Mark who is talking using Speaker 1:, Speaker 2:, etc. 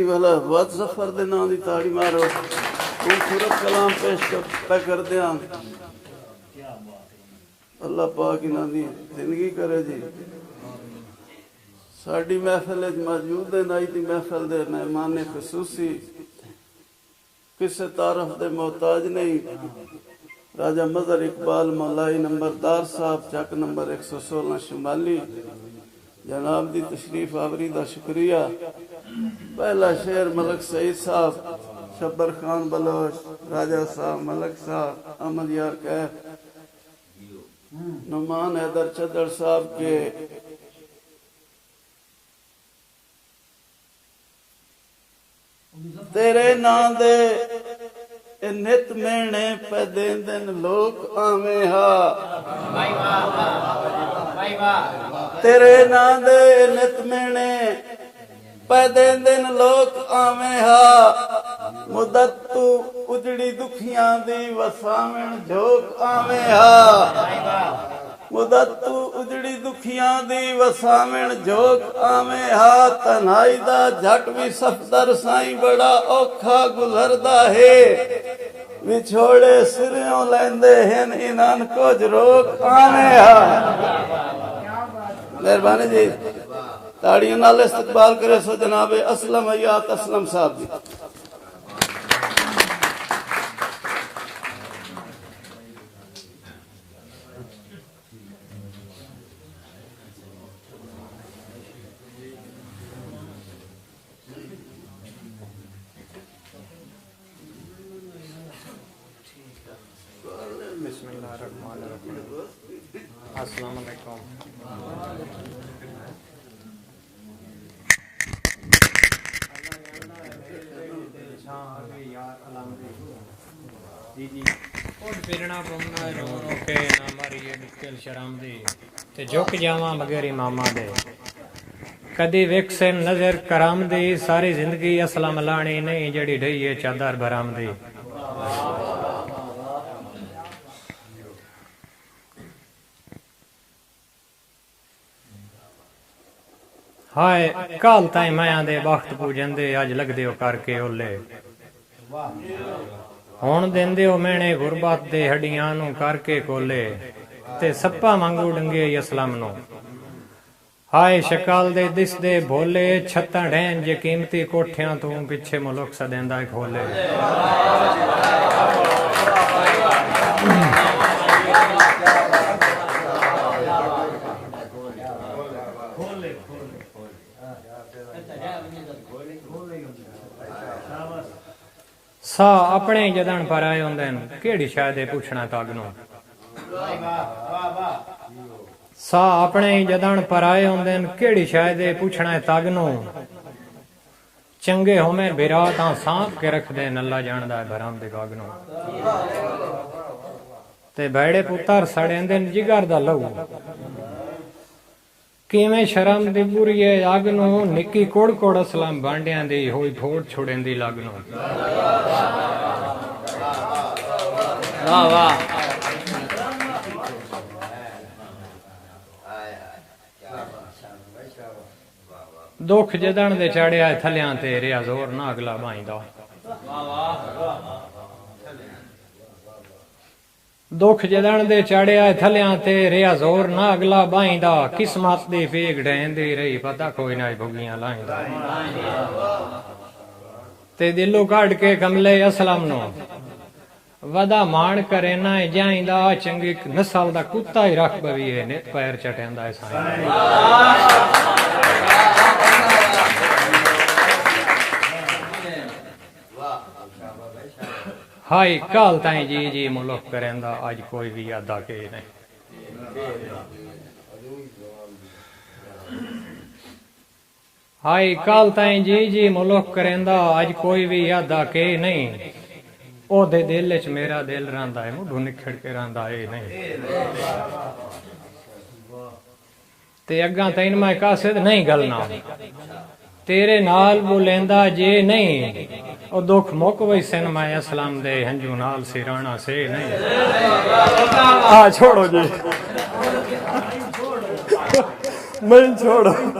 Speaker 1: जी वाला वत जफर दे नाम दी ताड़ी मारो। खूबसूरत कलाम पेश कर दिया। अल्लाह पाक इन्हां दी जिंदगी करे जी। साडी महफिल मौजूद है नाई दी महफिल दे मेहमान खसूसी किसे तारफ दे मोहताज नहीं। राजा मजहर इकबाल मौलाई नंबरदार साहब चक नंबर 116 शुमाली जनाब दी तशरीफ आवरी दा शुक्रिया। पहला शेर मलक सईद साहब, शब्बर खान बलोच, राजा साहब, मलक साहब, अहमद यार कैफ, नुमान हैदर चदर साहब के तेरे नां दे नित मेने पैदे दिन लोक आवे हा। तेरे नां दे नित मेने पैदे दिन लोक आवे हा। मुदत तू उजड़ी दुखियां दी वसावण झोक आवे हा। मुदत तू उजड़ी दुखियां दी वसावण झोक आवे हा। तन्हाई दा झट भी सफदर साईं बड़ा औखा गुजरदा है। विछोड़े सिरों लेंदे हैं इन्हां कुछ रोक आवे हा। मेहरबानी जी ताड़ियों नाल इस्तकबाल करे सो जनाब असलम हयात असलम साहब जी।
Speaker 2: अस्सलाम वालेकुम। जी जी फिरना पौना रो रो के ना मारिए निकल शराम दी ते झुक जावां बगैर इमामा दे। कदी वेक्से नजर कराम दी सारी जिंदगी असलम लानी नहीं जड़ी ढई है चादर भराम दी। हाय काल ताई माया दे वक्त पूजंदे अज लगदे हो करके ओले। हुण देंदे हो मैने गुरबत दे हड्डियां नू करके कोले ते सप्पा वांगू डंगे असलम नू। हाय शकाल दे दिसदे भोले छत्तां ढैन जे कीमती कोठियां तू पिछे मुल्क सदेंदा खोले। सा अपने जदन पर आए होंदे केड़ी शायद पूछना तगनों। सा अपने जदन पर आए होंदे केड़ी शायद पूछना तगनों। चंगे होमे बिरा तां सांप के रख दे नल्ला जानदा है भराम दे गागनों। ते बैड़े पुत्तर सड़ेंदे जिगर दा लहू किवें शर्म दी बुरी अग नू निक्की कोड़ कोड़ असलम बांडियां दी होई फोड़ छोड़ेंदी लग नू। वाह वाह दुख जदन दे चढ़िया थलियां ते रिया जोर ना अगला बाईंदा। दुख जदन दे चढ़िया थलियां ते रिया जोर ना अगला बाईंदा। किस्मत दी फेग ढैंदी रही पता कोई ना भुगियां लाईंदा। ते दिलों कढ़ के कमले असलम नो वदा मान करे ना जाईंदा। चंगी नस्ल दा कुत्ता ही रख बवी है नित पैर चटेंदा है साईं। हाय काल ताई जी जी मुल्क करेंदा आज कोई भी यादा के नहीं। हाय काल ताई जी जी मुल्क करेंदा आज कोई भी यादा के नहीं। ओदे दिल च मेरा दिल रंदा है मुढू निखड़ के रंदा है नहीं। ते अग्गा तैन मैं कासिद नहीं गलना तेरे नाल बोलेंदा जे नहीं। ओ दुख मुक वही सन मैं असलम दे हंजू नाल सिराना से नहीं। छोड़ो जी नहीं छोड़ो।